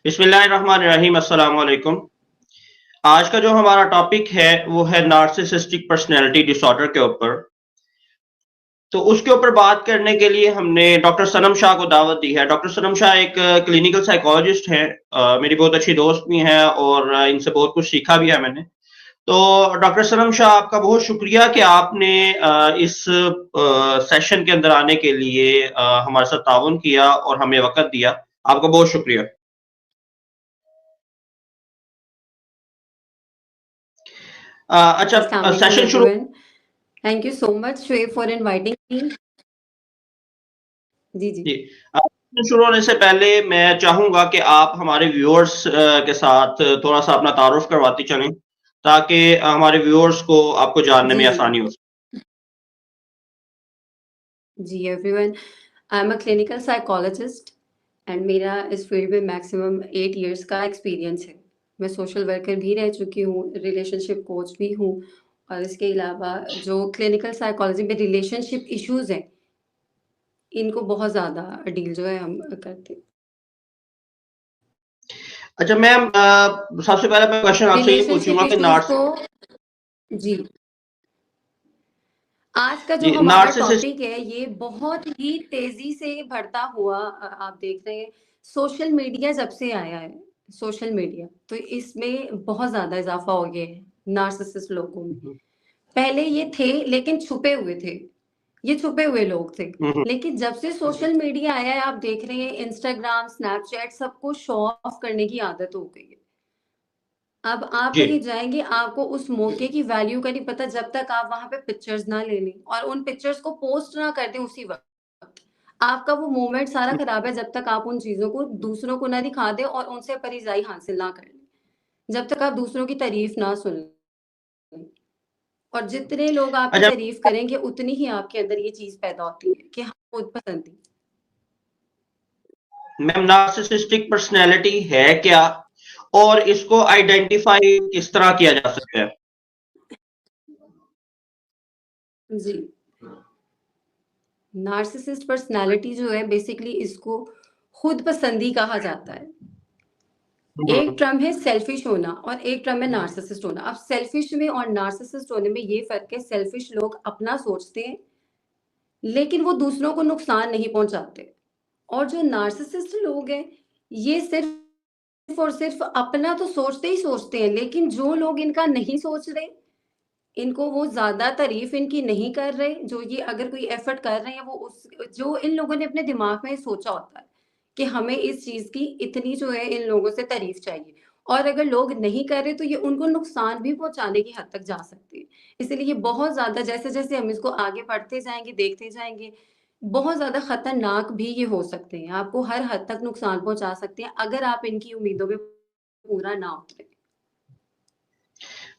बिस्मिल्लाहिर्रहमानिर्रहीम, अस्सलाम वालेकुम। आज का जो हमारा टॉपिक है वो है नार्सिसिस्टिक पर्सनैलिटी डिसऑर्डर के ऊपर। तो उसके ऊपर बात करने के लिए हमने डॉक्टर सनम शाह को दावत दी है। डॉक्टर सनम शाह एक क्लिनिकल साइकोलॉजिस्ट हैं, मेरी बहुत अच्छी दोस्त भी हैं और इनसे बहुत कुछ सीखा भी है मैंने। तो डॉक्टर सनम शाह, आपका बहुत शुक्रिया कि आपने इस सेशन के अंदर आने के लिए हमारे साथ ताउन किया और हमें वक़्त दिया। आपका बहुत शुक्रिया। अच्छा, Assalamu alaikum सेशन शुरू। everyone. Thank you so much Shoaib for inviting me. जी जी जी, शुरू होने से पहले मैं चाहूँगा कि आप हमारे व्यूअर्स के साथ थोड़ा-सा अपना तारुफ करवाती चलें, ताकि हमारे व्यूअर्स को आपको जानने जी में आसानी हो। जी everyone. I'm a clinical psychologist and मेरा इस फील्ड में मैक्सिमम 8 इयर्स का एक्सपीरियंस है। मैं सोशल वर्कर भी रह चुकी हूँ, रिलेशनशिप कोच भी हूँ और इसके अलावा जो क्लिनिकल साइकोलॉजी में रिलेशनशिप इश्यूज हैं, इनको बहुत ज़्यादा डील जो है हम करते हैं। अच्छा मैम, सबसे पहला मैं क्वेश्चन आपसे ये रिलेशनशिप पूछूँगा कि इश्यूज को जी आज का जो जी, हमारा नार्सिसिस्ट। टॉपिक है ये बहुत ही तेजी से बढ़ता हुआ आप देख रहे हैं सोशल मीडिया जब से आया है सोशल मीडिया तो इसमें बहुत ज्यादा इजाफा हो गया है नार्सिसिस्ट लोगों में। पहले ये थे लेकिन छुपे हुए थे, ये छुपे हुए लोग थे। हुँ, हुँ। लेकिन जब से सोशल मीडिया आया है आप देख रहे हैं इंस्टाग्राम स्नैपचैट सबको शो ऑफ करने की आदत हो गई है। अब आप जी। कहीं जाएँगे, आपको उस मौके की वैल्यू का नहीं पता जब तक आप वहाँ पे पिक्चर्स ना ले लें और उन पिक्चर्स को पोस्ट ना कर दें उसी वक़्त। आपका वो मोमेंट सारा खराब है जब तक आप उन चीज़ों को दूसरों को ना दिखा दें और उनसे परिज़ाई हासिल ना कर लें। जब तक आप दूसरों की तारीफ़ ना सुन लें। और जितने लोग आपकी अच्छा तारीफ़ करेंगे, उतनी ही आपके अंदर ये चीज़ पैदा होती है कि हाँ, खुद पसंदी। मैम, नार्सिसिस्टिक पर्सनैलिटी है क्या? और इसको आइडेंटिफ़ाई किस तरह किया जा सकता है? जी। नार्सिसिस्ट पर्सनैलिटी जो है बेसिकली इसको खुद पसंदी कहा जाता है। हुँ, एक हुँ। टर्म है सेल्फिश होना और एक टर्म है नार्सिसिस्ट होना। अब सेल्फिश में और नार्सिसिस्ट होने में ये फ़र्क है, सेल्फिश लोग अपना सोचते हैं, लेकिन वो दूसरों को नुकसान नहीं पहुँचाते। और जो नार्सिसिस्ट लोग हैं, ये सिर्फ़ और सिर्फ़ अपना तो सोचते ही सोचते हैं, लेकिन जो लोग इनका नहीं सोच रहे, इनको वो ज़्यादा तारीफ़ इनकी नहीं कर रहे, जो ये अगर कोई एफ़र्ट कर रहे हैं वो उस जो इन लोगों ने अपने दिमाग में सोचा होता है, कि हमें इस चीज़ की इतनी जो है इन लोगों से तारीफ़ चाहिए और अगर लोग नहीं कर रहे तो ये उनको नुकसान भी पहुँचाने की हद तक जा सकती है। इसीलिए ये बहुत ज़्यादा जैसे-जैसे हम इसको आगे बढ़ते जाएँगे, देखते जाएँगे, बहुत ज़्यादा खतरनाक भी ये हो सकते हैं। आपको हर हद तक नुकसान पहुँचा सकते हैं, अगर आप इनकी उम्मीदों पे पूरा ना उतरें।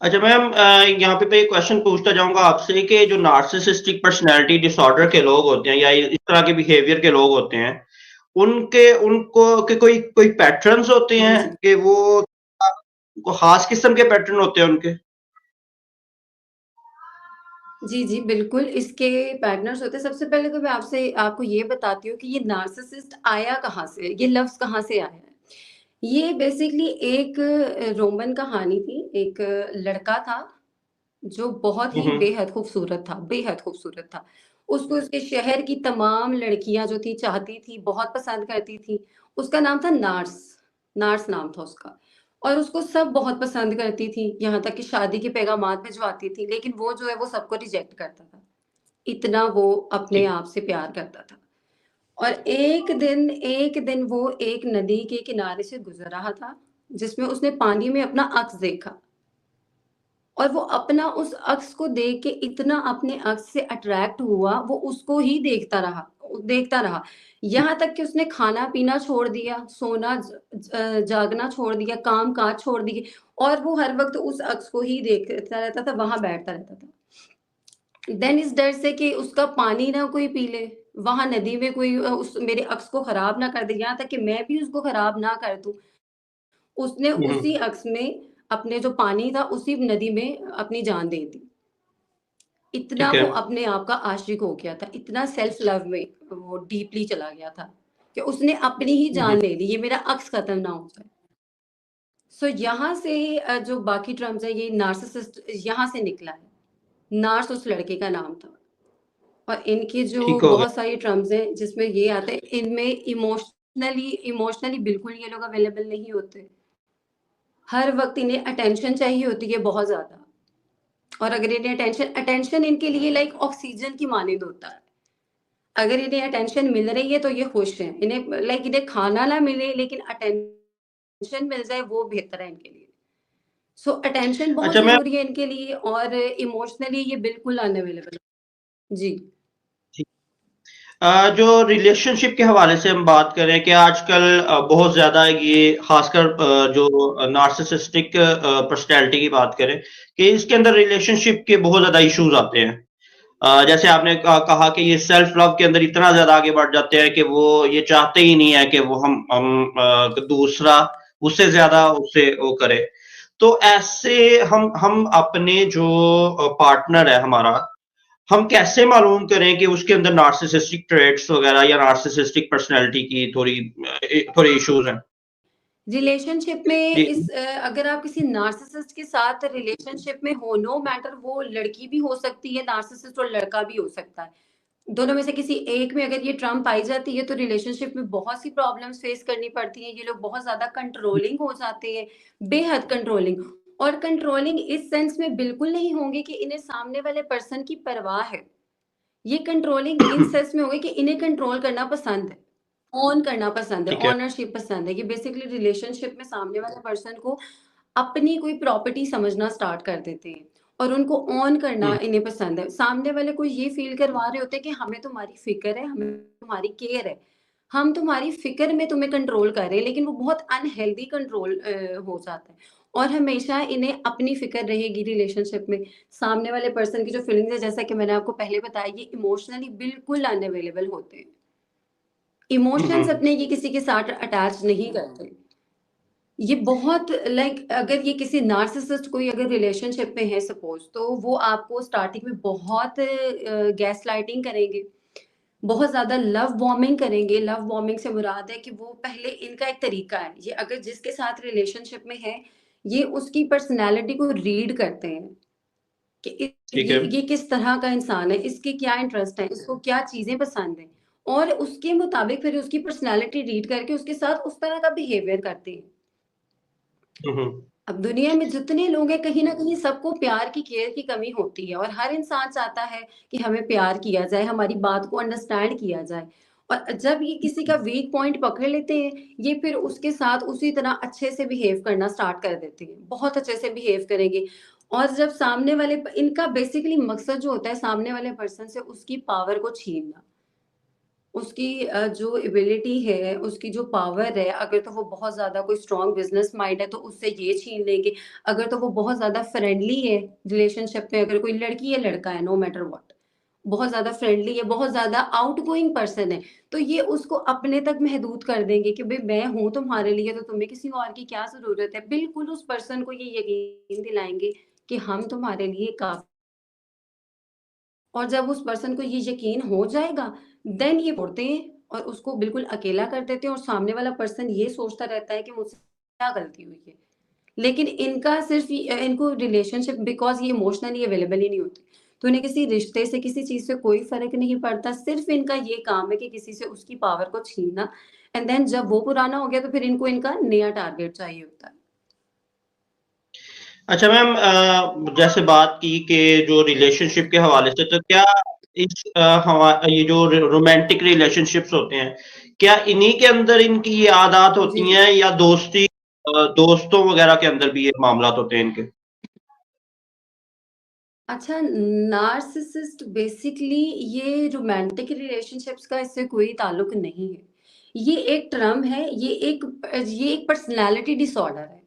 अच्छा मैम, यहाँ पे मैं एक क्वेश्चन पूछना चाहूँगा आपसे कि जो नार्सिसिस्टिक पर्सनैलिटी डिसऑर्डर के लोग होते हैं या इस तरह के बिहेवियर के लोग होते हैं, उनके उनको के कोई कोई पैटर्न्स होते जी, हैं जी। कि वो को ख़ास किस्म के पैटर्न होते हैं उनके? जी, जी, बिल्कुल, इसके पैटर्न्स होते हैं। सबसे पहले तो मैं आपको ये बताती हूँ कि ये नार्सिसिस्ट आया कहाँ से? ये लफ्ज़ कहाँ से आया है? ये बेसिकली एक रोमन कहानी थी। एक लड़का था, जो बहुत हुँ, ही हुँ। बेहद खूबसूरत था। उसको उसके शहर की तमाम लड़कियाँ जो थी चाहती थी, बहुत पसंद करती थी। उसका नाम था नार्स, नार्स नाम था उसका और उसको सब बहुत पसंद करती थी, यहाँ तक कि शादी के पैगामात भिजवाती थी, लेकिन वो जो है वो सबको रिजेक्ट करता था। इतना वो अपने जी। आप से प्यार करता था। और एक दिन वो एक नदी के किनारे से गुज़र रहा था, जिसमें उसने पानी में अपना अक्स देखा। और वो अपना उस अक्स को देख के इतना अपने अक्स से अट्रैक्ट हुआ, वो उसको ही देखता रहा। यहाँ तक कि उसने खाना-पीना छोड़ दिया, सोना जागना छोड़ दिया, काम-काज छोड़ दिए और वो हर वक़्त उस अक्स को ही देखता रहता था, वहाँ बैठता रहता था। देन इस डर से कि उसका पानी ना कोई पी ले, वहाँ नदी में कोई उस मेरे अक्स को खराब ना कर दे, यहाँ तक कि मैं भी उसको खराब ना कर दूँ। उसने हुँ, उसी हुँ। अक्स में अपने जो पानी था, उसी नदी में अपनी जान दे दी। इतना ठीक है। वो अपने आप का आशिक हो गया था, इतना सेल्फ लव में वो डीपली चला गया था। कि उसने अपनी ही हुँ, जान हुँ। ले ली, ये मेरा अक्स खत्म ना हो जाए। सो यहाँ से जो बाकी टर्म्स है ये नार्सिसिस्ट यहाँ से निकला है। नार्स उस लड़के का नाम था और इनके जो ठीक हो गया। बहुत सारी टर्म्स हैं जिसमें ये आते हैं, इनमें इमोशनली इमोशनली बिल्कुल ये लोग अवेलेबल नहीं होते। हर वक्त इन्हें अटेंशन चाहिए होती है बहुत ज्यादा, और अगर इन्हें अटेंशन अटेंशन इनके लिए लाइक ऑक्सीजन की मानिंद होता है। अगर इन्हें अटेंशन मिल रही है तो ये खुश हैं, इन्हें लाइक इन्हें खाना ना मिले लेकिन अटेंशन मिल जाए वो बेहतर है इनके लिए। सो अटेंशन बहुत अच्छा मैम जरूरी है इनके लिए और इमोशनली ये बिल्कुल अनअवेलेबल है। जी। जो रिलेशनशिप के हवाले से हम बात करें कि आजकल बहुत ज़्यादा ये ख़ासकर जो नार्सिसिस्टिक पर्सनैलिटी की बात करें कि इसके अंदर रिलेशनशिप के बहुत ज़्यादा इश्यूज़ आते हैं। जैसे आपने कहा कि ये सेल्फ लव के अंदर इतना ज़्यादा आगे बढ़ जाते हैं कि वो ये चाहते ही नहीं है कि वो हम दूसरा उससे ज़्यादा उससे वो करे। तो ऐसे हम अपने जो पार्टनर है हमारा, हम कैसे मालूम करें कि उसके अंदर नार्सिसिस्टिक ट्रेट्स वगैरह या नार्सिसिस्टिक पर्सनैलिटी की थोड़ी इश्यूज हैं? रिलेशनशिप में जी। अगर आप किसी नार्सिसिस्ट के साथ रिलेशनशिप में हो, नो मैटर वो लड़की भी हो सकती है नार्सिसिस्ट और लड़का भी हो सकता है। दोनों में से किसी एक में अगर ये ट्रम्प पाई जाती है तो रिलेशनशिप में बहुत सी प्रॉब्लम्स फेस करनी पड़ती हैं। ये लोग बहुत ज़्यादा कंट्रोलिंग हो जाते हैं, बेहद कंट्रोलिंग। और कंट्रोलिंग इस सेंस में बिल्कुल नहीं होंगे कि इन्हें सामने वाले पर्सन की परवाह है। ये कंट्रोलिंग इन सेंस में होगी कि इन्हें कंट्रोल करना पसंद है, ऑन करना पसंद है, ठीक है। ओनरशिप पसंद है। ये बेसिकली रिलेशनशिप में सामने वाले पर्सन को अपनी कोई प्रॉपर्टी समझना स्टार्ट कर देते हैं और उनको ऑन करना हुँ, इन्हें पसंद है। सामने वाले को ये फील करवा रहे होते हैं कि हमें तुम्हारी फिक्र है, हमें तुम्हारी केयर है, हम तुम्हारी फिक्र में तुम्हें कंट्रोल कर रहे हैं, लेकिन वो बहुत अनहेल्दी कंट्रोल हो जाता है। और हमेशा इन्हें अपनी फिक्र रहेगी रिलेशनशिप में। सामने वाले पर्सन की जो फीलिंग्स है, जैसा कि मैंने आपको पहले बताया, ये इमोशनली बिल्कुल अनअवेलेबल होते हैं। हुँ, इमोशंस हुँ। अपने ये किसी के साथ अटैच नहीं करते। ये बहुत लाइक अगर ये किसी नार्सिसिस्ट कोई अगर रिलेशनशिप में है सपोज, तो वो आपको स्टार्टिंग में बहुत गैसलाइटिंग करेंगे, बहुत ज़्यादा लव बॉम्बिंग करेंगे। लव बॉम्बिंग से मुराद है कि वो पहले इनका एक तरीका है, ये अगर जिसके साथ रिलेशनशिप में है, ये उसकी पर्सनैलिटी को रीड करते हैं कि ठीक है। ये किस तरह का इंसान है, इसके क्या इंटरेस्ट है, इसको क्या चीज़ें पसंद हैं, और उसके मुताबिक फिर उसकी पर्सनैलिटी रीड करके उसके साथ उस तरह का बिहेवियर करते हैं। हुँ, हुँ। अब दुनिया में जितने लोग हैं कहीं न कहीं सबको प्यार की केयर की कमी होती है और हर इंसान चाहता है कि हमें प्यार किया जाए, हमारी बात को अंडरस्टैंड किया जाए। और जब ये किसी का वीक पॉइंट पकड़ लेते हैं, ये फिर उसके साथ उसी तरह अच्छे से बिहेव करना स्टार्ट कर देते हैं। बहुत अच्छे से बिहेव करेंगे और जब सामने वाले प इनका बेसिकली मकसद जो होता है सामने वाले पर्सन से उसकी पावर को छीनना। उसकी जो एबिलिटी है, उसकी जो पावर है, अगर तो वो बहुत ज़्यादा कोई स्ट्रॉन्ग बिज़नेस माइंड है, तो उससे ये छीन लेंगे। अगर तो वो बहुत ज़्यादा फ्रेंडली है, रिलेशनशिप में अगर कोई लड़की या लड़का है, नो मैटर व्हाट, बहुत ज़्यादा फ्रेंडली है, बहुत ज़्यादा आउटगोइंग पर्सन है, तो ये उसको अपने तक महदूद कर देंगे कि भई मैं हूँ तुम्हारे लिए, तो तुम्हें किसी और की क्या ज़रूरत है। बिल्कुल उस पर्सन को ये यकीन दिलाएँगे कि हम तुम्हारे लिए काफ़ी। और जब उस पर्सन को ये यकीन हो जाएगा, देन ये छोड़ते हैं और उसको बिल्कुल अकेला कर देते हैं और सामने वाला पर्सन ये सोचता रहता है कि मुझसे क्या गलती हुई है। लेकिन इनका सिर्फ़ इनको रिलेशनशिप बिकॉज़ ये इमोशनली अवेलेबल ही नहीं होते, तो इन्हें किसी रिश्ते से, किसी चीज़ से कोई फ़र्क नहीं पड़ता। सिर्फ़ इनका ये काम है कि किसी से उसकी पावर को छीनना एंड देन जब वो पुराना हो गया, तो फिर इनको इनका नया टारगेट चाहिए होता है। अच्छा मैम जैसे बात की कि जो रिलेशनशिप के हवाले से तो क्या इस हवा ये जो रोमांटिक रिलेशनशिप्स होते हैं, क्या इन्हीं के अंदर इनकी ये आदत जी, होती जी। हैं या दोस्तों वगैरह के अंदर भी ये मामलात होते हैं इनके? अच्छा, नार्सिसिस्ट बेसिकली ये रोमांटिक रिलेशनशिप्स का इससे कोई ताल्लुक नहीं है। ये एक टर्म है, ये एक पर्सनैलिटी डिसऑर्डर है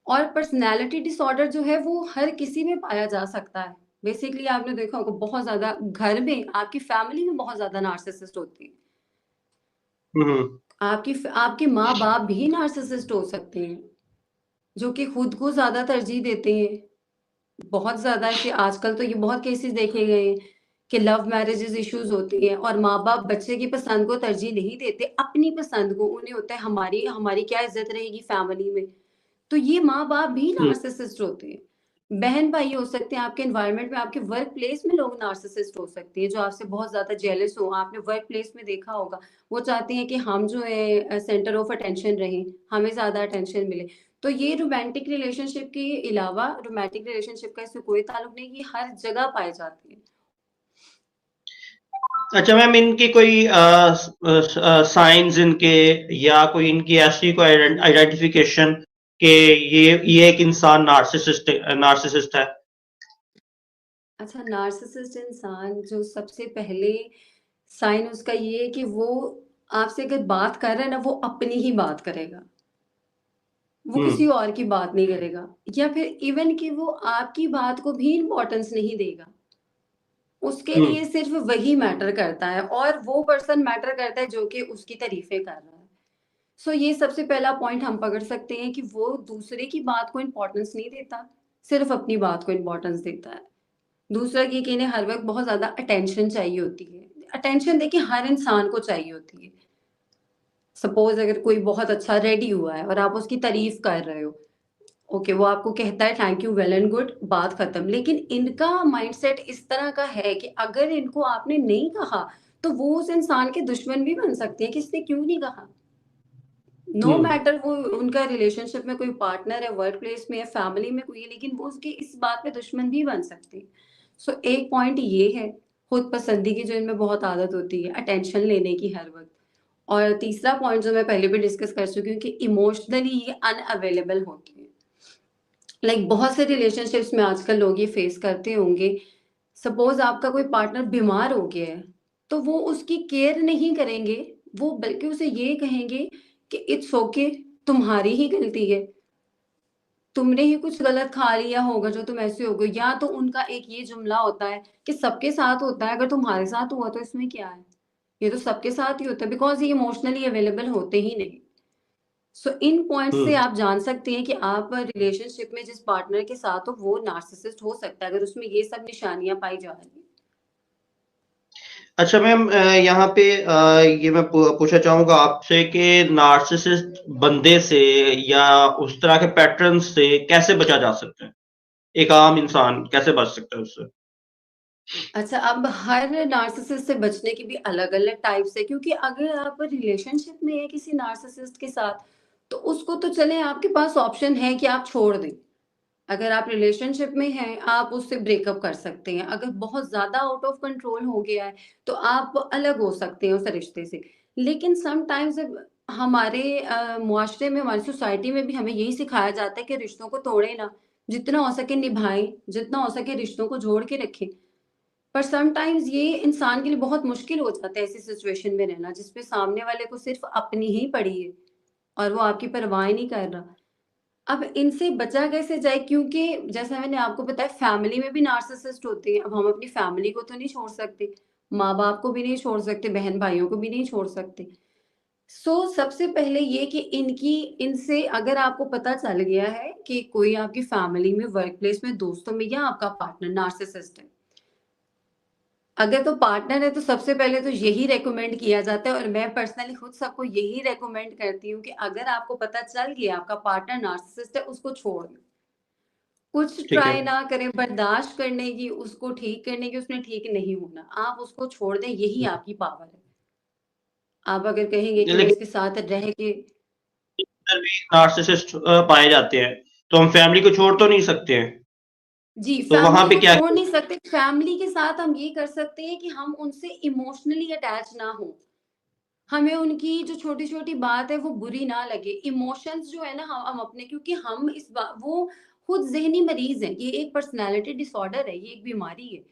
और पर्सनैलिटी डिसऑर्डर जो है वो हर किसी में पाया जा सकता है। बेसिकली आपने देखा होगा बहुत ज़्यादा घर में, आपकी फैमिली में बहुत ज़्यादा नार्सिसिस्ट होती है। हुँ, हुँ। आपके माँ-बाप भी नार्सिसिस्ट हो सकते हैं, जो कि खुद को ज़्यादा तरजीह देते हैं। बहुत ज़्यादा ऐसे आजकल तो ये बहुत केसेस देखे गए हैं कि लव मैरिजेस इश्यूज होती हैं और माँ बाप बच्चे की पसंद को तरजीह नहीं देते, अपनी पसंद को। उन्हें होता है हमारी हमारी क्या इज्जत रहेगी फैमिली में। तो ये माँ बाप भी हुँ, नार्सिसिस्ट होते हैं। बहन भाई हो सकते हैं आपके एनवायरनमेंट में, आपके वर्क प्लेस में लोग नार्सिसिस्ट हो सकते हैं जो आपसे बहुत ज्यादा जेलस हो। आपने वर्क प्लेस में देखा होगा, वो चाहते हैं कि हम जो है सेंटर ऑफ अटेंशन रहें, हमें ज्यादा अटेंशन मिले। तो ये रोमांटिक रिलेशनशिप के अलावा, रोमांटिक रिलेशनशिप का इससे कोई ताल्लुक नहीं, ये हर जगह पाए जाते हैं। अच्छा मैम, इनकी कोई साइन्स इनके, या कोई इनकी ऐसी कोई आइडेंटिफिकेशन कि ये एक इंसान नार्सिसिस्ट है? अच्छा, नार्सिसिस्ट इंसान जो सबसे पहले साइन उसका ये है कि वो आपसे अगर बात कर रहा है ना, वो अपनी ही बात करेगा, वो हुँ, किसी और की बात नहीं करेगा। या फिर इवन कि वो आपकी बात को भी इम्पोर्टेंस नहीं देगा, उसके हुँ, लिए सिर्फ वही मैटर करता है और वो पर्सन मैटर करता है जो कि उसकी तारीफें कर रहा है। सो ये सबसे पहला पॉइंट हम पकड़ सकते हैं कि वो दूसरे की बात को इम्पोर्टेंस नहीं देता, सिर्फ अपनी बात को इम्पोर्टेंस देता है। दूसरा ये कि इन्हें हर वक्त बहुत ज्यादा अटेंशन चाहिए होती है। अटेंशन देखिए हर इंसान को चाहिए होती है। सपोज अगर कोई बहुत अच्छा रेडी हुआ है और आप उसकी तारीफ कर रहे हो, ओके, वो आपको कहता है thank you, well and good, बात खत्म। लेकिन इनका माइंडसेट इस तरह का है कि अगर इनको आपने नहीं कहा तो वो उस इंसान के दुश्मन भी बन सकते हैं कि इसने क्यों नहीं कहा। नो हुँ, मैटर वो उनका रिलेशनशिप में कोई पार्टनर है, वर्क प्लेस में है, फैमिली में कोई है, लेकिन वो उसके इस बात पे दुश्मन भी बन सकते हैं। सो एक पॉइंट ये है, खुद पसंदी की जो इनमें बहुत आदत होती है, अटेंशन लेने की हर वक्त। और तीसरा पॉइंट जो मैं पहले भी डिस्कस कर चुकी हूँ कि इमोशनली ये अनअवेलेबल होते हैं। लाइक बहुत से रिलेशनशिप्स में आजकल लोग ये फेस करते होंगे। सपोज आपका कोई पार्टनर बीमार हो गया है, तो वो उसकी केयर नहीं करेंगे, वो बल्कि उसे ये कहेंगे कि इट्स ओके, तुम्हारी ही गलती है, तुमने ही कुछ गलत खा लिया होगा जो तुम ऐसे हो गए। या तो उनका एक ये जुमला होता है कि सबके साथ होता है, अगर तुम्हारे साथ हुआ तो इसमें क्या है, ये तो सबके साथ ही होता है, बिकॉज ये इमोशनली अवेलेबल होते ही नहीं। सो इन पॉइंट हुँ। से आप जान सकते हैं कि आप रिलेशनशिप में जिस पार्टनर के साथ हो वो नार्सिसिस्ट हो सकता है, अगर उसमें ये सब निशानियां पाई जा रही हैं। अच्छा मैम, यहाँ पे ये मैं पूछना चाहूँगा आपसे कि नार्सिसिस्ट बंदे से या उस तरह के पैटर्न से कैसे बचा जा सकता है? एक आम इंसान कैसे बच सकता है उससे? अच्छा, अब हर नार्सिसिस्ट से बचने की भी अलग-अलग टाइप्स है, क्योंकि अगर आप रिलेशनशिप में हैं किसी नार्सिसिस्ट के साथ, तो उसको तो चलें आपके पास ऑप्शन है कि आप छोड़ दें। अगर आप रिलेशनशिप में हैं, आप उससे ब्रेकअप कर सकते हैं। अगर बहुत ज़्यादा आउट ऑफ कंट्रोल हो गया है, तो आप अलग हो सकते हैं उस रिश्ते से। लेकिन समटाइम्स जब हमारे मुआशरे में, हमारी सोसाइटी में भी हमें यही सिखाया जाता है कि रिश्तों को तोड़ें ना, जितना हो सके निभाएँ, जितना हो सके रिश्तों को जोड़ के रखें। पर समटाइम्स ये इंसान के लिए बहुत मुश्किल हो जाता है ऐसी सिचुएशन में रहना, जिसपे सामने वाले को सिर्फ़ अपनी ही पड़ी है और वो आपकी परवाह ही नहीं कर रहा। अब इनसे बचा कैसे जाए, क्योंकि जैसा मैंने आपको बताया फैमिली में भी नार्सिसिस्ट होते हैं। अब हम अपनी फैमिली को तो नहीं छोड़ सकते, माँ-बाप को भी नहीं छोड़ सकते, बहन-भाइयों को भी नहीं छोड़ सकते। सबसे पहले ये कि इनकी इनसे अगर आपको पता चल गया है कि कोई आपकी फैमिली में, वर्क प्लेस में, दोस्तों में या आपका पार्टनर नार्सिसिस्ट है, अगर तो पार्टनर है तो सबसे पहले तो यही रेकमेंड किया जाता है और मैं पर्सनली खुद सबको यही रेकमेंड करती हूँ कि अगर आपको पता चल गया आपका पार्टनर नार्सिसिस्ट है, उसको छोड़ दें। कुछ ठीक है। ट्राई ना करें बर्दाश्त करने की, उसको ठीक करने की, उसने ठीक नहीं होना। आप उसको छोड़ दें, यही आपकी पावर है। आप अगर कहेंगे कि मैं लेकिन इसके साथ रह के, इधर भी नार्सिसिस्ट पाए जाते हैं, तो हम फैमिली को छोड़ तो नहीं सकते हैं। जी, तो वहाँ फैमिली पे को क्या छोड़ किया? नहीं सकते। फैमिली के साथ हम ये कर सकते हैं कि हम उनसे इमोशनली अटैच ना हों। हमें उनकी जो छोटी-छोटी बात है वो बुरी ना लगे। इमोशंस जो है ना हम अपने, क्योंकि हम इस बा वो खुद ज़हनी मरीज़ हैं। ये एक पर्सनैलिटी डिसऑर्डर है, ये एक बीमारी है।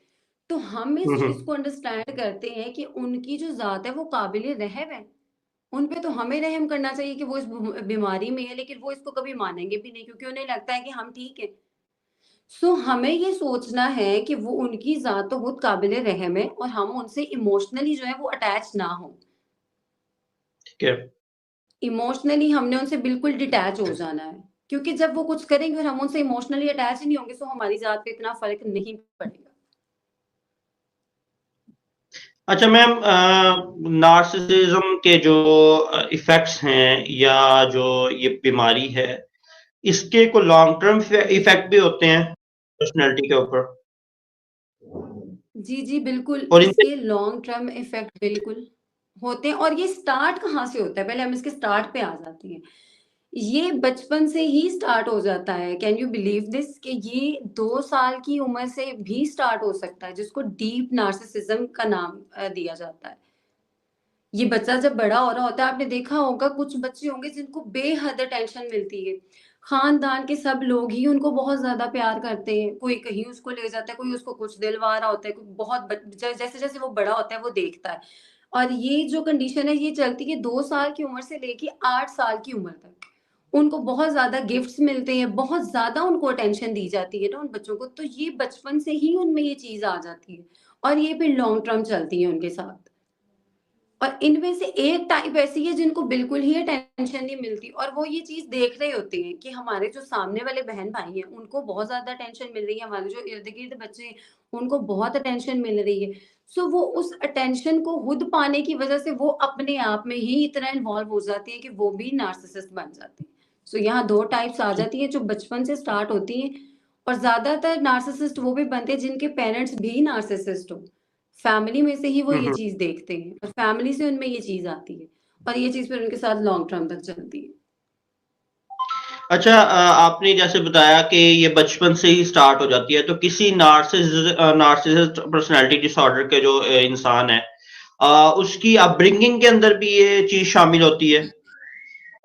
तो हम हुँ, इस चीज़ हुँ। को अंडरस्टैंड करते हैं कि उनकी जो ज़ात है वो काबिल रहम है। उन पे तो हमें रहम करना चाहिए कि वो इस बीमारी में है, लेकिन वो इसको कभी मानेंगे भी नहीं, क्योंकि उन्हें लगता है कि हम ठीक हैं। हमें ये सोचना है कि वो उनकी ज़ात तो बहुत काबिल रहम है और हम उनसे इमोशनली जो है वो अटैच ना हों। ठीक है। इमोशनली हमने उनसे बिल्कुल डिटैच हो जाना है, क्योंकि जब वो कुछ करेंगे और हम उनसे इमोशनली अटैच ही नहीं होंगे, तो हमारी ज़ात पे इतना फ़र्क नहीं पड़ेगा। अच्छा मैम, नार्सिसिज्म के जो इफेक्ट्स हैं या जो ये बीमारी है, इसके कोई लॉन्ग टर्म इफेक्ट भी होते हैं पर्सनैलिटी के ऊपर? जी, जी, बिल्कुल, और इनसे इसके लॉन्ग टर्म इफ़ेक्ट बिल्कुल होते हैं। और ये स्टार्ट कहाँ से होता है? पहले हम इसके स्टार्ट पे आ जाते हैं। ये बचपन से ही स्टार्ट हो जाता है। कैन यू बिलीव दिस कि ये 2 साल की उम्र से भी स्टार्ट हो सकता है, जिसको डीप नार्सिसिज्म का नाम दिया जाता है। ये बच्चा जब बड़ा हो रहा होता है, आपने देखा होगा कुछ बच्चे होंगे जिनको बेहद अटेंशन मिलती है। खानदान के सब लोग ही उनको बहुत ज़्यादा प्यार करते हैं। कोई कहीं उसको ले जाता है, कोई उसको कुछ दिलवा रहा होता है, कोई बहुत जैसे-जैसे वो बड़ा होता है वो देखता है। और ये जो कंडीशन है ये चलती है 2 साल की उम्र से लेके 8 साल की उम्र तक। उनको बहुत ज़्यादा गिफ्ट्स मिलते हैं, बहुत ज़्यादा उनको अटेंशन दी जाती है ना उन बच्चों को, तो ये बचपन से ही उनमें ये चीज़ आ जाती है और ये फिर लॉन्ग टर्म चलती है उनके साथ। और इनमें से एक टाइप ऐसी है जिनको बिल्कुल ही अटेंशन नहीं मिलती और वो ये चीज़ देख रहे होते हैं कि हमारे जो सामने वाले बहन-भाई हैं, उनको बहुत ज़्यादा अटेंशन मिल रही है, हमारे जो इर्द-गिर्द बच्चे हैं, उनको बहुत अटेंशन मिल रही है। सो वो उस अटेंशन को खुद पाने की वज़ह से वो अपने आप में ही इतना इन्वॉल्व हो जाती हैं कि वो भी नार्सिसिस्ट बन जाते हैं। सो यहाँ 2 टाइप्स आ जाती हैं जो बचपन से स्टार्ट होती हैं और ज़्यादातर नार्सिसिस्ट वो भी बनते हैं जिनके पेरेंट्स भी नार्सिसिस्ट हों। फैमिली में से ही वो हुँ, ये हुँ। चीज़ देखते हैं और फैमिली से उनमें ये चीज़ आती है और ये चीज़ फिर उनके साथ लॉन्ग टर्म तक चलती है। अच्छा, आपने जैसे बताया कि ये बचपन से ही स्टार्ट हो जाती है, तो किसी नार्सिसिस्ट पर्सनैलिटी डिसऑर्डर के जो इंसान है, उसकी अपब्रिंगिंग के अंदर भी ये चीज़ शामिल होती है?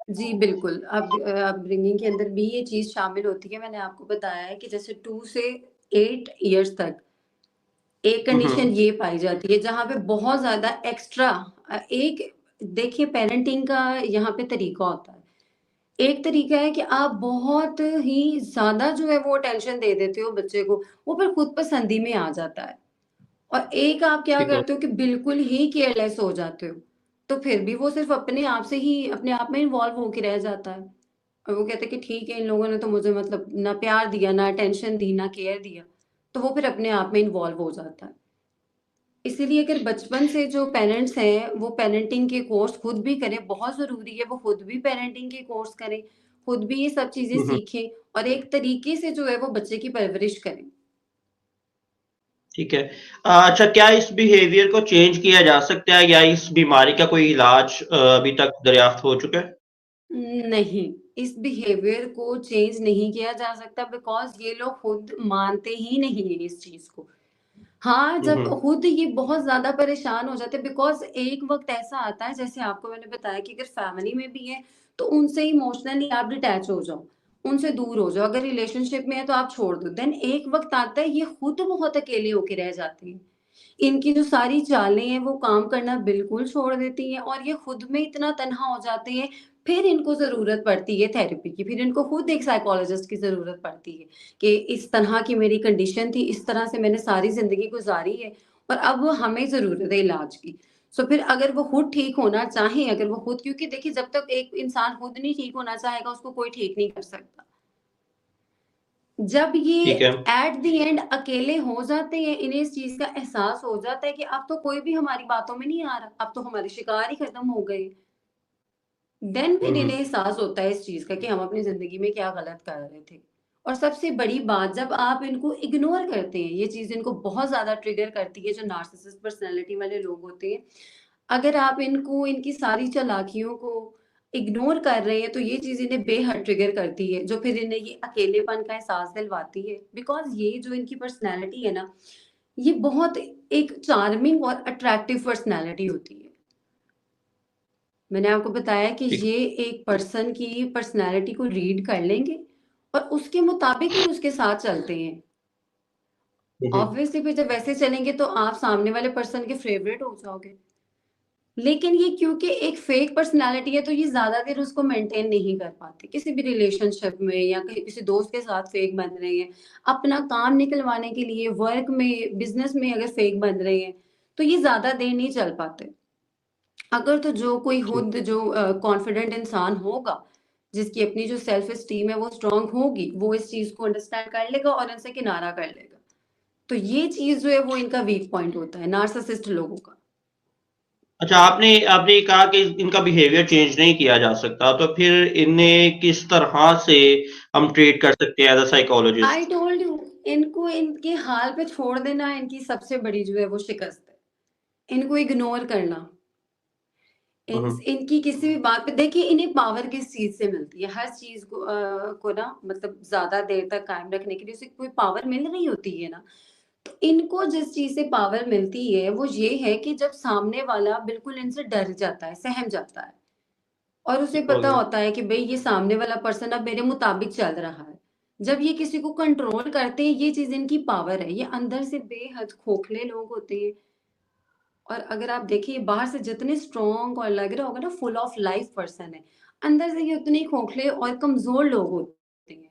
जी, बिल्कुल। अपब्रिंगिंग के अंदर भी ये चीज़ शामिल होती है। मैंने आपको बताया है कि जैसे 2 से 8 इयर्स तक एक हुँ, कंडीशन हुँ। ये पाई जाती है जहाँ पे बहुत ज़्यादा एक्स्ट्रा एक देखिए पेरेंटिंग का यहाँ पे तरीका होता है। एक तरीका है कि आप बहुत ही ज़्यादा जो है वो अटेंशन दे देते हो बच्चे को, वो फिर खुद पसंदी में आ जाता है। और एक आप क्या ठीक है। करते हो कि बिल्कुल ही केयरलेस हो जाते हो, तो फिर भी वो सिर्फ़ अपने आप से ही अपने आप में इन्वॉल्व होके रह जाता है। और वो कहते हैं कि ठीक है इन लोगों ने तो मुझे मतलब ना प्यार दिया, ना अटेंशन दी, ना केयर दिया, तो वो फिर अपने आप में इन्वॉल्व हो जाता है। इसीलिए अगर बचपन से जो पेरेंट्स हैं, वो पेरेंटिंग के कोर्स खुद भी करें, बहुत ज़रूरी है वो खुद भी पेरेंटिंग के कोर्स करें, खुद भी ये सब चीज़ें हुँ, हुँ। सीखें और एक तरीके से जो है वो बच्चे की परवरिश करें। ठीक है। अच्छा, क्या इस बिहेवियर को चेंज किया जा सकता है या इस बीमारी का कोई इलाज अभी तक दरियाफ़्त हो चुका है? नहीं, इस बिहेवियर को चेंज नहीं किया जा सकता बिकॉज़ ये लोग खुद मानते ही नहीं हैं इस चीज़ को। हाँ, हुँ, जब हुँ। खुद ये बहुत ज़्यादा परेशान हो जाते हैं बिकॉज़ एक वक़्त ऐसा आता है जैसे आपको मैंने बताया कि अगर फैमिली में भी है, तो उनसे इमोशनली आप डिटैच हो जाओ, उनसे दूर हो जाओ। अगर रिलेशनशिप में है तो आप छोड़ दो। देन एक वक़्त आता है ये खुद बहुत अकेले होके रह जाते हैं। इनकी जो सारी चालें हैं वो काम करना बिल्कुल छोड़ देती हैं और ये खुद में इतना तन्हा हो जाते हैं, फिर इनको ज़रूरत पड़ती है थेरेपी की, फिर इनको खुद एक साइकोलॉजिस्ट की ज़रूरत पड़ती है कि इस तरह की मेरी कंडीशन थी, इस तरह से मैंने सारी ज़िंदगी गुज़ारी है और अब हमें ज़रूरत है इलाज की। सो फिर अगर वो खुद ठीक होना चाहें, अगर वो खुद क्योंकि देखिए जब तक एक इंसान खुद नहीं ठीक होना चाहेगा, उसको कोई ठीक नहीं कर सकता। जब ये ठीक है। एट द एंड अकेले हो जाते हैं, इन्हें इस चीज़ का एहसास हो जाता है कि अब तो कोई भी हमारी बातों में नहीं आ रहा, अब तो हमारे शिकार ही खत्म हो गए। देन हुँ, फिर इन्हें हुँ। एहसास होता है इस चीज़ का कि हम अपनी ज़िंदगी में क्या गलत कर रहे थे। और सबसे बड़ी बात जब आप इनको इग्नोर करते हैं, ये चीज़ इनको बहुत ज़्यादा ट्रिगर करती है जो नार्सिसिस्ट पर्सनैलिटी वाले लोग होते हैं। अगर आप इनको इनकी सारी चालाकियों को इग्नोर कर रहे हैं, तो ये चीज़ इन्हें बेहद ट्रिगर करती है, जो फिर इन्हें ये अकेलेपन का एहसास दिलवाती है। बिकॉज़ ये जो इनकी पर्सनैलिटी है ना, ये बहुत एक चार्मिंग और अट्रैक्टिव पर्सनैलिटी होती है। मैंने आपको बताया कि ठीक। ये एक पर्सन की पर्सनैलिटी को रीड कर लेंगे और उसके मुताबिक ही उसके साथ चलते हैं। हुँ, हुँ। ऑब्वियसली फिर जब वैसे चलेंगे तो आप सामने वाले पर्सन के फेवरेट हो जाओगे। लेकिन ये क्योंकि एक फेक पर्सनैलिटी है तो ये ज़्यादा देर उसको मेंटेन नहीं कर पाते। किसी भी रिलेशनशिप में या कहीं किसी दोस्त के साथ फेक बन रहे हैं, अपना काम निकलवाने के लिए वर्क में, बिज़नेस में अगर फेक बन रहे हैं, तो ये ज़्यादा देर नहीं चल पाते। अगर तो जो कोई ठीक। खुद जो कॉन्फिडेंट इंसान होगा, जिसकी अपनी जो सेल्फ एस्टीम है वो स्ट्रॉन्ग होगी, वो इस चीज़ को अंडरस्टैंड कर लेगा और इनसे किनारा कर लेगा। तो ये चीज़ जो है वो इनका वीक पॉइंट होता है नार्सिसिस्ट लोगों का। अच्छा, आपने आपने कहा कि इनका बिहेवियर चेंज नहीं किया जा सकता, तो फिर इन्हें किस तरह से हम ट्रीट कर सकते हैं as a psychologist? I told you, इनको इनके हाल पे छोड़ देना इनकी सबसे बड़ी जो है वो शिकस्त है। इनको इग्नोर करना, हुँ, हुँ। इनकी किसी भी बात पे देखिए, इन्हें पावर किस चीज़ से मिलती है? हर चीज़ को ना मतलब ज़्यादा देर तक कायम रखने के लिए उसे कोई पावर मिल रही होती है ना। तो इनको जिस चीज़ से पावर मिलती है वो ये है कि जब सामने वाला बिल्कुल इनसे डर जाता है, सहम जाता है और उसे पता बिल्कुल। होता है कि भई ये सामने वाला पर्सन अब मेरे मुताबिक चल रहा है। जब ये किसी को कंट्रोल करते हैं, ये चीज़ इनकी पावर है। ये अंदर से बेहद खोखले लोग होते हैं और अगर आप देखिए बाहर से जितने स्ट्रॉन्ग और लग रहा होगा ना फुल ऑफ लाइफ पर्सन है, अंदर से ये उतने ही खोखले और कमज़ोर लोग होते हैं।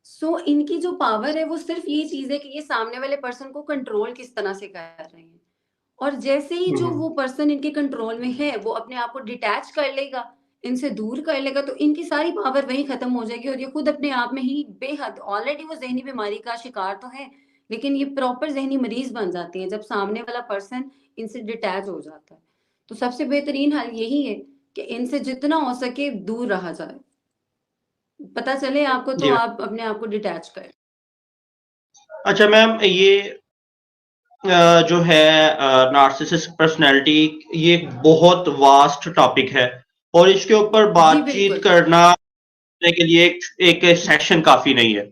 सो इनकी जो पावर है वो सिर्फ़ ये चीज़ है कि ये सामने वाले पर्सन को कंट्रोल किस तरह से कर रहे हैं। और जैसे ही हुँ, जो हुँ। वो पर्सन इनके कंट्रोल में है, वो अपने आप को डिटैच कर लेगा, इनसे दूर कर लेगा, तो इनकी सारी पावर वहीं खत्म हो जाएगी और ये खुद अपने आप में ही बेहद ऑलरेडी वो ज़हनी बीमारी का शिकार तो है, लेकिन ये प्रॉपर ज़हनी मरीज़ बन जाती हैं, जब सामने वाला पर्सन इनसे डिटैच हो जाता है। तो सबसे बेहतरीन हल यही है कि इनसे जितना हो सके दूर रहा जाए। पता चले आपको तो जी। आप अपने आप को डिटैच करें। अच्छा मैम, ये जो है नार्सिसिस्ट पर्सनैलिटी, ये एक बहुत वास्ट टॉपिक है और इसके ऊपर जी, बातचीत बिल्कुल। करना के लिए एक सेशन काफ़ी नहीं है।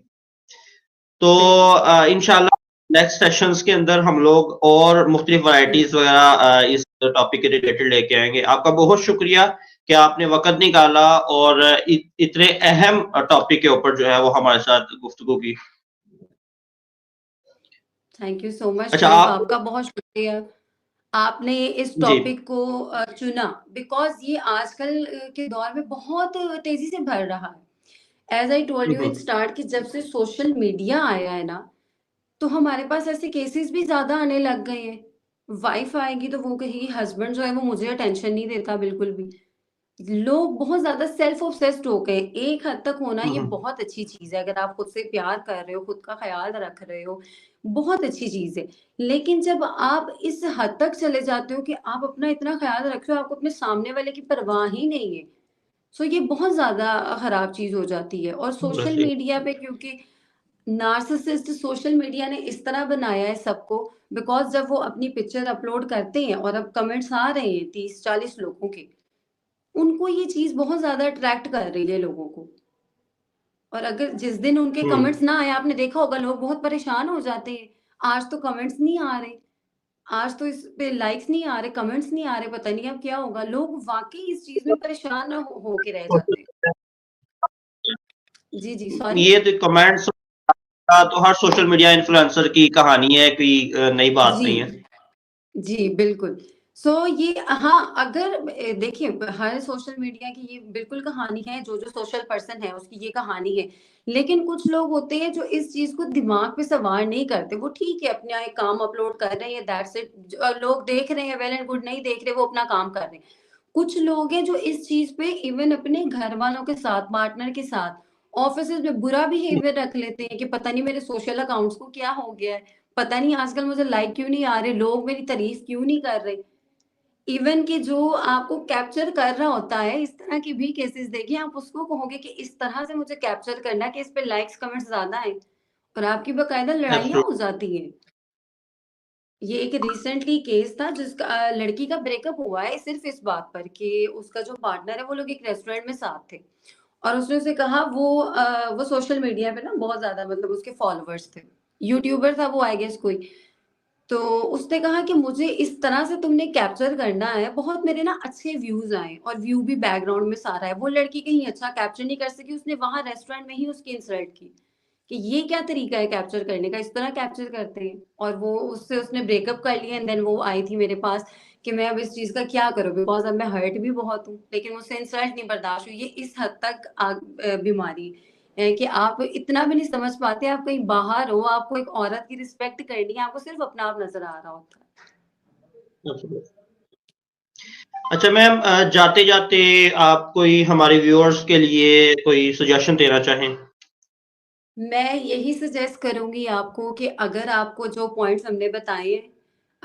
तो बिल्कुल। इंशाल्लाह नेक्स्ट सेशंस के अंदर हम लोग और मुख्तलिफ हुँ। वैराइटीज़ वगैरह इस टॉपिक के रिलेटेड लेके आएँगे। आपका बहुत शुक्रिया कि आपने वक़्त निकाला और इतने अहम टॉपिक के ऊपर जो है वो हमारे साथ गुफ्तगू की। थैंक यू सो मच अच्छा शरीफ, आप आपका बहुत शुक्रिया। आपने इस जी। टॉपिक को चुना बिकॉज़ ये आजकल के दौर में बहुत तेज़ी से बढ़ रहा है। As I told hmm, you in hmm. Start कि जब से सोशल मीडिया आया है ना, तो हमारे पास ऐसे केसेस भी ज़्यादा आने लग गए हैं। वाइफ़ आएगी तो वो कहेगी हस्बैंड जो है वो मुझे अटेंशन नहीं देता बिल्कुल भी। लोग बहुत ज़्यादा सेल्फ ऑब्सेस्ड हो गए। एक हद तक होना हुँ, ये हुँ। बहुत अच्छी चीज़ है, अगर आप खुद से प्यार कर रहे हो, खुद का ख़्याल रख रहे हो, बहुत अच्छी चीज़ है। लेकिन जब आप इस हद तक चले जाते हो कि आप अपना इतना ख़्याल रख रहे हो, आपको अपने सामने वाले की परवाह ही नहीं है, सो ये बहुत ज़्यादा ख़राब चीज़ हो जाती है। और सोशल वैसे मीडिया पे क्योंकि नार्सिसिस्ट सोशल मीडिया ने इस तरह बनाया है सबको, बिकॉज़ जब वो अपनी पिक्चर अपलोड करते हैं और अब कमेंट्स आ रहे हैं 30-40 लोगों के, उनको ये चीज़ बहुत ज़्यादा अट्रैक्ट कर रही है लोगों को। और अगर जिस दिन उनके हुँ। कमेंट्स ना आए, आपने देखा होगा लोग बहुत परेशान हो जाते हैं। आज तो कमेंट्स नहीं आ रहे, आज तो इस पे लाइक्स नहीं आ रहे, कमेंट्स नहीं आ रहे, पता नहीं अब क्या होगा। लोग वाक़ई इस चीज़ में परेशान हो के रह जाते हैं। जी, जी, सॉरी? ये तो कमेंट्स का तो हर सोशल मीडिया इन्फ्लुएंसर की कहानी है, कोई नई बात जी। नहीं है। जी, बिल्कुल। सो ये हाँ, अगर देखिए हर सोशल मीडिया की ये बिल्कुल कहानी है, जो-जो सोशल पर्सन है उसकी ये कहानी है। लेकिन कुछ लोग होते हैं जो इस चीज़ को दिमाग पे सवार नहीं करते। वो ठीक है अपना एक काम अपलोड कर रहे हैं दैट्स इट। लोग देख रहे हैं वेल एंड गुड, नहीं देख रहे वो अपना काम कर रहे हैं। कुछ लोग हैं जो इस चीज़ पे इवन अपने घर वालों के साथ, पार्टनर के साथ, ऑफ़िसेज़ में बुरा बिहेवियर रख लेते हैं कि पता नहीं मेरे सोशल अकाउंट्स को क्या हो गया है, पता नहीं आजकल मुझे लाइक क्यों नहीं आ रहे, लोग मेरी तारीफ़ क्यों नहीं कर रहे। इवन कि जो आपको कैप्चर कर रहा होता है, इस तरह के भी केसेज़ देखिए, आप उसको कहोगे कि इस तरह से मुझे कैप्चर करना है कि इस पे लाइक्स, कमेंट्स ज़्यादा आएँ और आपकी बाकायदा लड़ाइयाँ एब्सोल्यूट हो जाती हैं। ये एक रिसेंटली केस था जिसका लड़की का ब्रेकअप हुआ है सिर्फ़ इस बात पर कि उसका जो पार्टनर है वो लोग एक रेस्टोरेंट में साथ थे और उसने उसे कहा वो सोशल मीडिया पे ना बहुत ज़्यादा मतलब उसके फॉलोवर्स थे। यूट्यूबर था वो आई गेस कोई। तो उसने कहा कि मुझे इस तरह से तुमने कैप्चर करना है, बहुत मेरे ना अच्छे व्यूज़ आएँ और व्यू भी बैकग्राउंड में सारा है। वो लड़की कहीं अच्छा कैप्चर नहीं कर सकी, उसने वहाँ रेस्टोरेंट में ही उसकी इंसल्ट की, कि ये क्या तरीका है कैप्चर करने का, इस तरह कैप्चर करते हैं। और वो उससे उसने ब्रेकअप कर लिया एंड देन वो आई थी मेरे पास कि मैं अब इस चीज़ का क्या करूँ बिकॉज़ अब मैं हर्ट भी बहुत हूँ, लेकिन मुझसे इंसल्ट नहीं बर्दाश्त हुई। ये इस हद तक बीमारी है कि आप इतना भी नहीं समझ पाते, आप कहीं बाहर हो, आपको एक औरत की रिस्पेक्ट करनी है, आपको सिर्फ़ अपना आप नज़र आ रहा होता है। एब्सोल्यूट अच्छा मैम, जाते-जाते आप कोई हमारे व्यूअर्स के लिए कोई सजेशन देना चाहें? मैं यही सजेस्ट करूँगी आपको कि अगर आपको जो पॉइंट्स हमने बताए हैं,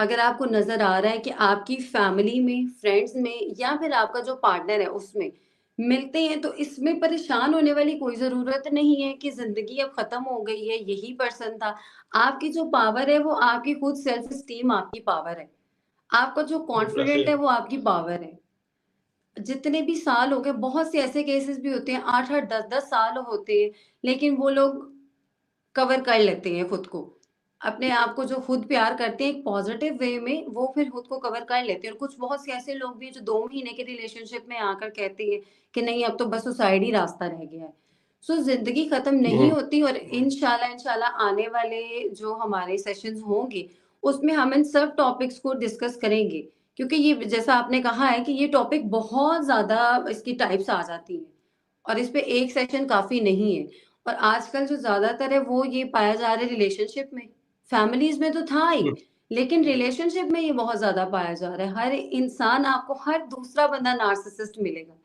अगर आपको नज़र आ रहा है कि आपकी फैमिली में, फ्रेंड्स में या फिर आपका जो पार्टनर है उसमें मिलते हैं, तो इसमें परेशान होने वाली कोई ज़रूरत नहीं है कि ज़िंदगी अब ख़त्म हो गई है, यही पर्सन था। आपकी जो पावर है वो आपकी खुद सेल्फ एस्टीम आपकी पावर है। आपका जो वैसे कॉन्फिडेंट है वो आपकी पावर है। जितने भी साल हो गए, बहुत से ऐसे केसेस भी होते हैं 8-8 10-10 साल होते हैं, लेकिन वो लोग कवर कर लेते हैं खुद को। अपने आप को जो खुद प्यार करते हैं एक पॉज़िटिव वे में, वो फिर खुद को कवर कर लेते हैं और कुछ बहुत से ऐसे लोग भी हैं जो 2 महीने के रिलेशनशिप में आकर कहते हैं कि नहीं अब तो बस सुसाइड ही रास्ता रह गया है। सो ज़िंदगी खत्म नहीं हुँ, होती और इंशाल्लाह आने वाले जो हमारे सेशंस होंगे, उसमें हम इन सब टॉपिक्स को डिस्कस करेंगे। क्योंकि ये जैसा आपने कहा है कि ये टॉपिक बहुत ज़्यादा इसकी टाइप्स आ जाती हैं और इस पे एक सेशन काफ़ी नहीं है। और आजकल जो ज़्यादातर है वो ये पाया जा रहा है रिलेशनशिप में। फैमिलीज़ में तो था ही, हुँ। लेकिन रिलेशनशिप में ये बहुत ज़्यादा पाया जा रहा है। हर इंसान आपको हर दूसरा बंदा नार्सिसिस्ट मिलेगा।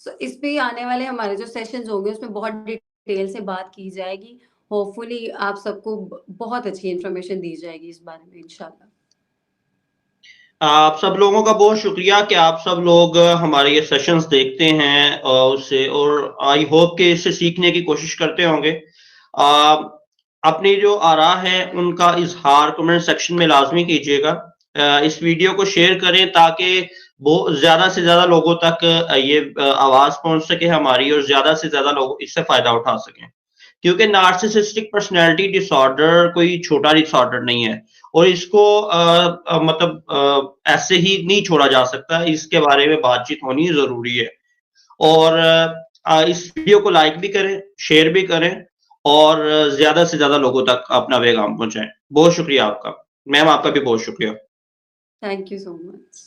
सो इस पे आने वाले हमारे जो सेशंस होंगे उसमें बहुत डिटेल से बात की जाएगी। होपफुली आप सबको बहुत अच्छी इन्फॉर्मेशन दी जाएगी इस बारे में इंशाल्लाह। आप सब लोगों का बहुत शुक्रिया कि आप सब लोग हमारे ये सेशंस देखते हैं उससे और आई होप कि इससे सीखने की कोशिश करते होंगे। अपनी जो आरा है उनका इज़हार कमेंट सेक्शन में लाज़मी कीजिएगा। इस वीडियो को शेयर करें ताकि वो ज़्यादा से ज़्यादा लोगों तक ये आवाज़ पहुँच सके हमारी और ज़्यादा से ज़्यादा लोग इससे फ़ायदा उठा सकें। क्योंकि नार्सिसिस्टिक पर्सनैलिटी डिसऑर्डर कोई छोटा डिसऑर्डर नहीं है और इसको मतलब ऐसे ही नहीं छोड़ा जा सकता, इसके बारे में बातचीत होनी ज़रूरी है। और इस वीडियो को लाइक भी करें, शेयर भी करें और ज़्यादा से ज़्यादा लोगों तक अपना पैगाम पहुँचाएँ। बहुत शुक्रिया आपका। मैम आपका भी बहुत शुक्रिया। Thank you so much.